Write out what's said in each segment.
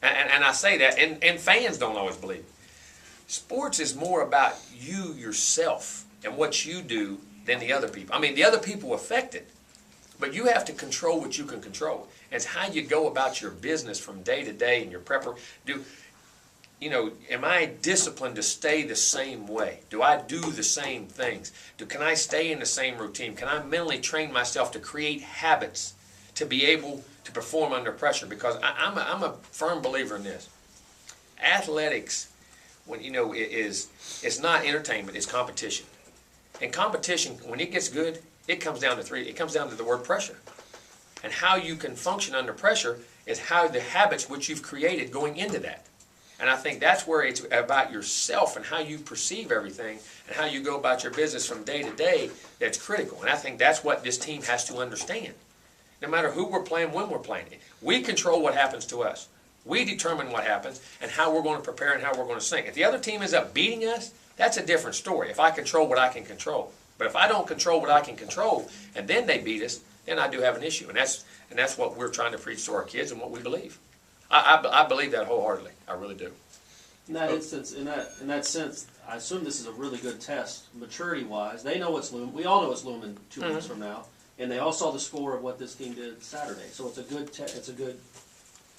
And I say that, and fans don't always believe it. Sports is more about you yourself and what you do than the other people. I mean, the other people affect it, but you have to control what you can control. It's how you go about your business from day to day and your prepper. Am I disciplined to stay the same way? Do I do the same things? Can I stay in the same routine? Can I mentally train myself to create habits to be able to perform under pressure? Because I'm a firm believer in this. Athletics, it's not entertainment, it's competition. And competition, when it gets good, it comes down to three. It comes down to the word pressure. And how you can function under pressure is how the habits which you've created going into that. And I think that's where it's about yourself and how you perceive everything and how you go about your business from day to day that's critical. And I think that's what this team has to understand. No matter who we're playing, when we're playing, we control what happens to us. We determine what happens and how we're going to prepare and how we're going to sing. If the other team ends up beating us, that's a different story. If I control what I can control. But if I don't control what I can control and then they beat us, then I do have an issue. And that's what we're trying to preach to our kids and what we believe. I believe that wholeheartedly. I really do. In that instance, in that sense, I assume this is a really good test, maturity-wise. They know what's looming. We all know what's looming 2 weeks from now, and they all saw the score of what this team did Saturday. So it's a good. It's a good.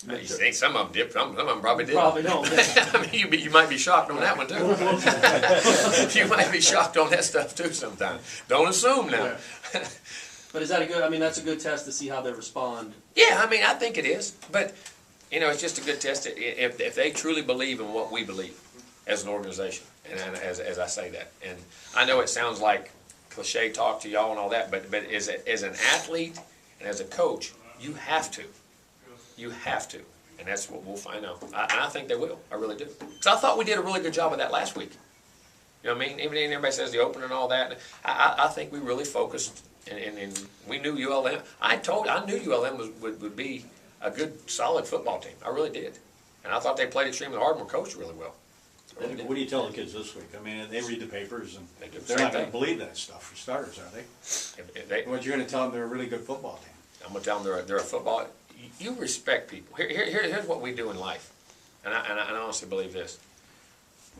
You think some of them did. Some of them probably did. Probably don't. Yeah. I mean, you might be shocked on that one too. You might be shocked on that stuff too sometimes. Don't assume now. Yeah. But is that a good? I mean, that's a good test to see how they respond. Yeah, I mean, I think it is. But it's just a good test if they truly believe in what we believe as an organization. And as I say that, and I know it sounds like cliche talk to y'all and all that, but as an athlete and as a coach, you have to. You have to. And that's what we'll find out. And I think they will. I really do. Because I thought we did a really good job of that last week. You know what I mean? Even everybody says the opener and all that. I think we really focused, and we knew ULM. I knew ULM would be a good, solid football team. I really did. And I thought they played extremely hard and were coached really well. Really what do you tell the kids this week? I mean, they read the papers, and they're same not going to thing. believe that stuff, for starters, are they? What you're going to tell them, they're a really good football team. I'm going to tell them they're a football. You respect people. Here's what we do in life, and I honestly believe this.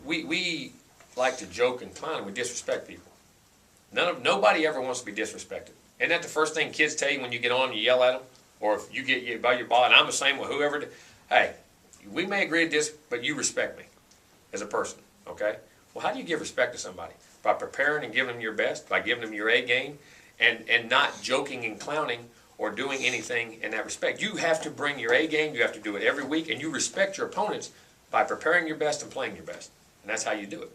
We like to joke and clown, and we disrespect people. Nobody ever wants to be disrespected. Isn't that the first thing kids tell you when you get on? You yell at them, or if you get by your ball. And I'm the same with whoever. Hey, we may agree to this, but you respect me as a person. Okay? Well, how do you give respect to somebody? By preparing and giving them your best, by giving them your A game, and not joking and clowning or doing anything in that respect. You have to bring your A game. You have to do it every week, and you respect your opponents by preparing your best and playing your best. And that's how you do it.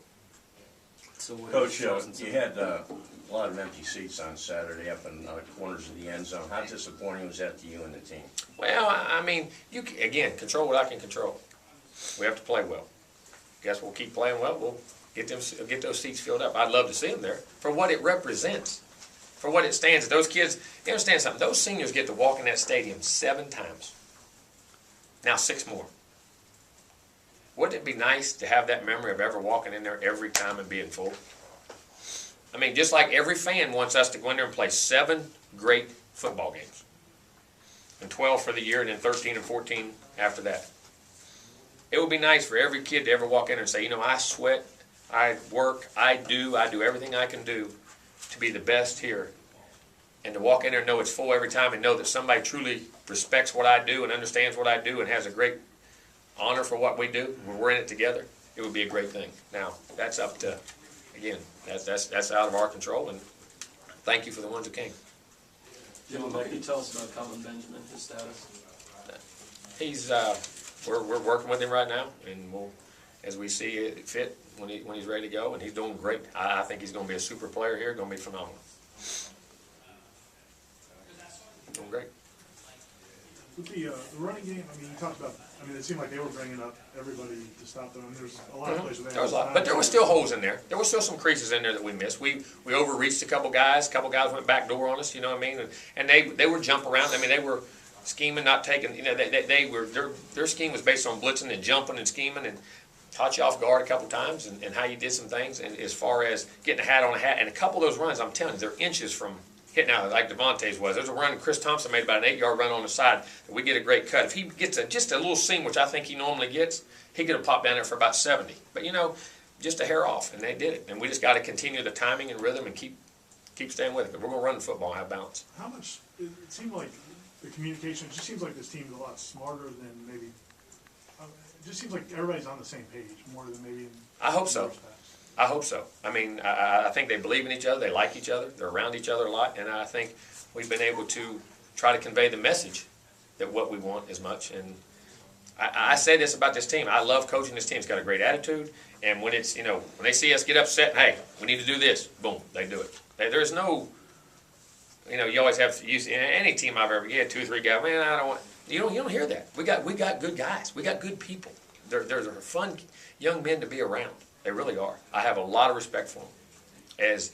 So Coach, you had a lot of empty seats on Saturday up in the corners of the end zone. How disappointing was that to you and the team? Well, I mean, again, control what I can control. We have to play well. Guess we'll keep playing well. We'll get those seats filled up. I'd love to see them there for what it represents, for what it stands. Those kids, you understand something? Those seniors get to walk in that stadium 7 times. Now 6 more. Wouldn't it be nice to have that memory of ever walking in there every time and being full? I mean, just like every fan wants us to go in there and play 7 great football games. And 12 for the year, and then 13 and 14 after that. It would be nice for every kid to ever walk in there and say, I sweat, I work, I do everything I can do to be the best here. And to walk in there and know it's full every time and know that somebody truly respects what I do and understands what I do and has a great honor for what we do, when we're in it together, it would be a great thing. Now, that's up to, again, that's out of our control, and thank you for the ones who came. Jimbo, can you tell us about Colin Benjamin, his status? He's, we're working with him right now, and we'll, as we see it fit, when he's ready to go, and he's doing great. I think he's going to be a super player here, going to be phenomenal. Doing great. With the running game, I mean, you talked about, it seemed like they were bringing up everybody to stop them, and there's a lot of places where they There was a lot, but there were still holes in there. There were still some creases in there that we missed. We overreached a couple guys. A couple guys went back door on us, you know what I mean? And they were jump around. I mean, they were scheming, not taking, their scheme was based on blitzing and jumping and scheming and caught you off guard a couple times and how you did some things. And as far as getting a hat on a hat, and a couple of those runs, I'm telling you, they're inches from hit now like Devontae's was. There's a run Chris Thompson made, about an 8-yard run on the side. That we get a great cut. If he gets just a little seam, which I think he normally gets, he could have popped down there for about 70. But just a hair off, and they did it. And we just got to continue the timing and rhythm and keep staying with it. But we're going to run the football and have balance. How much, it seemed like the communication, it just seems like this team is a lot smarter than maybe, it just seems like everybody's on the same page more than maybe in. I hope so. years past. I hope so. I mean, I think they believe in each other. They like each other. They're around each other a lot. And I think we've been able to try to convey the message that what we want as much. And I say this about this team. I love coaching this team. It's got a great attitude. And when it's, when they see us get upset, hey, we need to do this, boom, they do it. There's no, you always have to use, any team I've ever, 2 or 3 guys, man, I don't want, you don't hear that. We got good guys. We got good people. They're fun young men to be around. They really are. I have a lot of respect for them as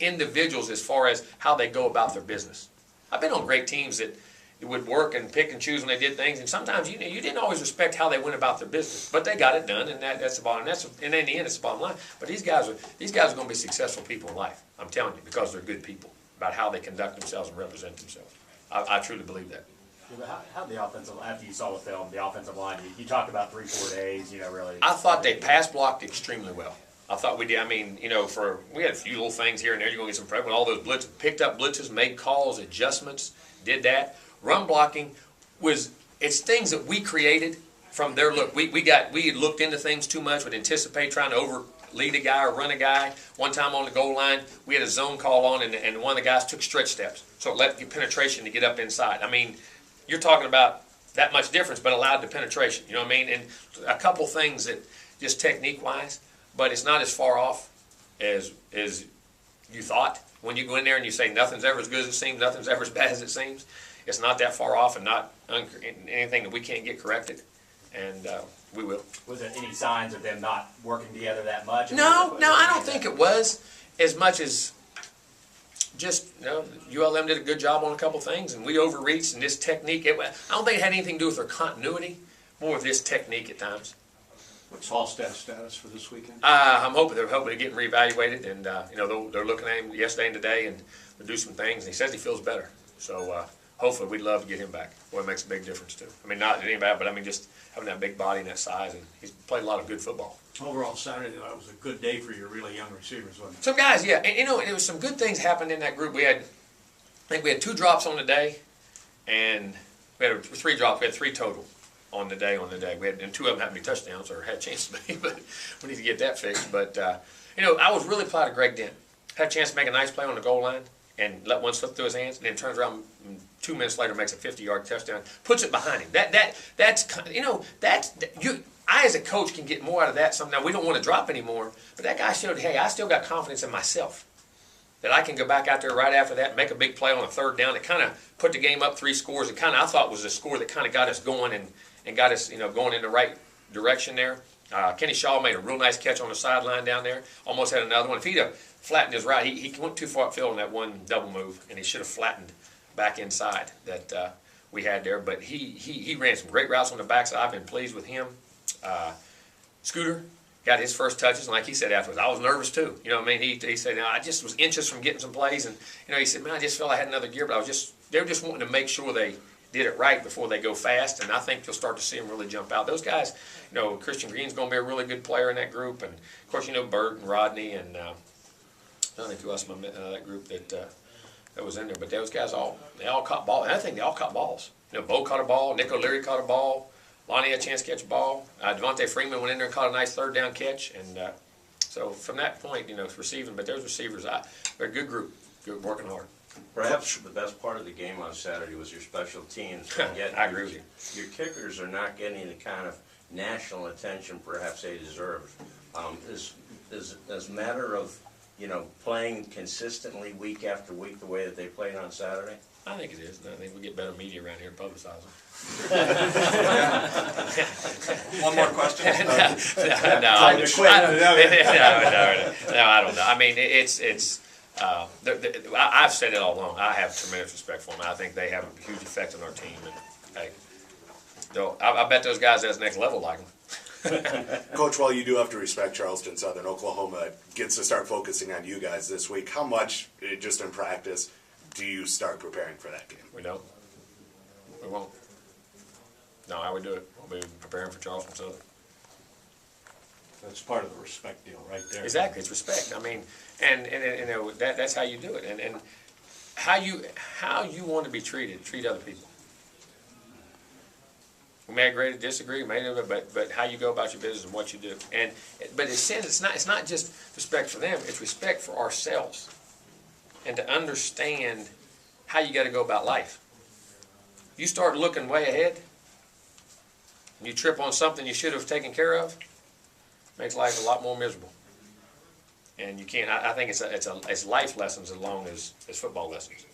individuals as far as how they go about their business. I've been on great teams that would work and pick and choose when they did things, and sometimes you didn't always respect how they went about their business, but they got it done, and that's the bottom. And in the end, it's the bottom line. But these guys are going to be successful people in life. I'm telling you, because they're good people about how they conduct themselves and represent themselves. I truly believe that. Yeah, but how the offensive, after you saw the film, the offensive line, you talked about 3-4 days, really. I thought they pass blocked extremely well. I thought we did. I mean, we had a few little things here and there. You're going to get some prep with all those blitzes, picked up blitzes, made calls, adjustments, did that. Run blocking it's things that we created from their look. We looked into things too much, would anticipate trying to over lead a guy or run a guy. One time on the goal line, we had a zone call on, and one of the guys took stretch steps. So it let the penetration to get up inside. I mean, you're talking about that much difference, but allowed the penetration. You know what I mean? And a couple things that just technique-wise, but it's not as far off as you thought. When you go in there and you say nothing's ever as good as it seems, nothing's ever as bad as it seems, it's not that far off and not anything that we can't get corrected, and we will. Was there any signs of them not working together that much? No, I don't think it was as much as just, ULM did a good job on a couple things, and we overreached, and this technique, I don't think it had anything to do with their continuity, more with this technique at times. What's Hallstatt's status for this weekend? I'm hoping they're getting reevaluated, and they're looking at him yesterday and today, and they'll do some things. And he says he feels better, so hopefully we'd love to get him back. Boy, it makes a big difference too. I mean, not anybody, but I mean just having that big body and that size, and he's played a lot of good football. Overall, Saturday, that was a good day for your really young receivers, wasn't it? Some guys, yeah, and there was some good things happened in that group. I think we had 2 drops on the day, and we had 3 drops. We had 3 total on the day. We had, and 2 of them happened to be touchdowns, or had a chance to be, but we need to get that fixed. But I was really proud of Greg Dent. Had a chance to make a nice play on the goal line and let one slip through his hands, and then turns around 2 minutes later makes a 50-yard touchdown, puts it behind him. I as a coach can get more out of that. Sometimes we don't want to drop anymore, but that guy showed, hey, I still got confidence in myself that I can go back out there right after that and make a big play on a 3rd down. It kind of put the game up 3 scores. It kind of, I thought, was a score that kind of got us going and got us going in the right direction there. Kenny Shaw made a real nice catch on the sideline down there. Almost had another one. If he'd have flattened his route, he went too far upfield on that one double move, and he should have flattened back inside that we had there. But he ran some great routes on the backside. I've been pleased with him. Scooter got his first touches, and like he said afterwards, I was nervous too. You know what I mean? He said, I just was inches from getting some plays, and he said, man, I just felt I had another gear, but they were just wanting to make sure they did it right before they go fast, and I think you'll start to see them really jump out. Those guys, Christian Green's going to be a really good player in that group, and of course, Bert and Rodney, and I don't think who else in that group that was in there, but those guys they all caught balls. And I think they all caught balls. Bo caught a ball, Nick O'Leary caught a ball, Lonnie had a chance to catch a ball. Devontae Freeman went in there and caught a nice 3rd down catch, and so from that point, it's receiving. But those receivers, they're a good group, good, working hard. Perhaps the best part of the game on Saturday was your special teams. I agree with you. Your kickers are not getting the kind of national attention perhaps they deserve. Is a matter of playing consistently week after week the way that they played on Saturday? I think it is. I think we get better media around here to publicize them. One more question. No, I don't know. I mean, I've said it all along. I have tremendous respect for them. I think they have a huge effect on our team. And hey, I bet those guys at the next level like them. Coach, while you do have to respect Charleston Southern, Oklahoma gets to start focusing on you guys this week. How much, just in practice, do you start preparing for that game? We don't. We won't. No, how we do it, we'll be preparing for Charleston Southern. That's part of the respect deal right there. Exactly, it's respect. I mean, and you know, that's how you do it. And how you want to be treated, treat other people. We may agree to disagree, but how you go about your business and what you do. But it's not just respect for them, it's respect for ourselves. And to understand how you got to go about life. You start looking way ahead, and you trip on something you should have taken care of, makes life a lot more miserable. And you can't. I think it's life lessons as long as football lessons.